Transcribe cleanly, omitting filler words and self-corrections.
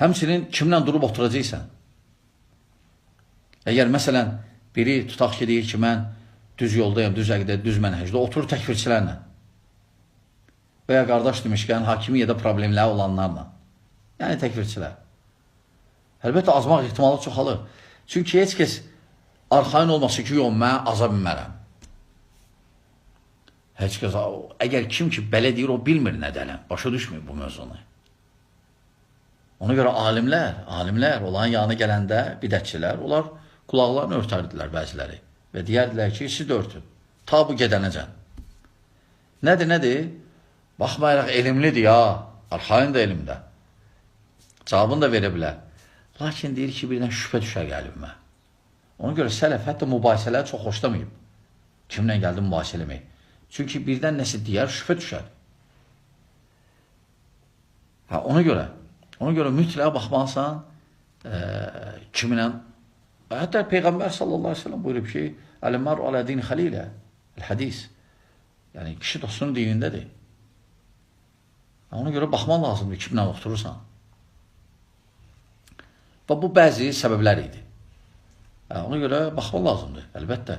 Həmçinin kimlə durub oturacaqsan? Əgər məsələn, biri tutaq ki, deyir ki, mən düz yoldayım, düz əqidə, düz mənhəcdə, oturur təkfirçilərlə. Və ya qardaş demişkən, hakimiyyədə problemləri olanlarla. Yəni təkfirçilər. Əlbəttə, azmaq ehtimalı çoxalır. Çünki heç kəs arxain olması ki, yox, mən aza bilmərəm. Heç kəs, əgər kim ki, belə deyir, o bilmir nədələm, başa düşmür bu mövzunu. Ona görə alimlər, onların yanına gələndə bidətçilər, onlar qulaqlarını örtərdilər bəziləri və deyərdilər ki, siz də örtün, ta bu gedənəcən. Nədir? Baxmayaraq elmlidir ya, arxain də elmdə. Cavabını da verə bilər. Lakin deyir ki, birdən şübhə düşər qəlbimə. Ona görə sələf hətta mübahisələri çox xoşlamayıb. Kimlə gəldi mübahisə eləmək? Çünki birdən nəsə deyər, şübhə düşər. Ona görə mütləq baxmalısan kiminlə. Hətta Peyğəmbər sallallahu aleyhi ve sellem buyurub ki, Əl-mər alə din xəlilə, el-hədis. Yəni, kişi dostunun dinindədir. Ona görə baxman lazımdır kimlə oturursan. Və bu bəzi səbəblər idi. Ona görə baxman lazımdır, əlbəttə.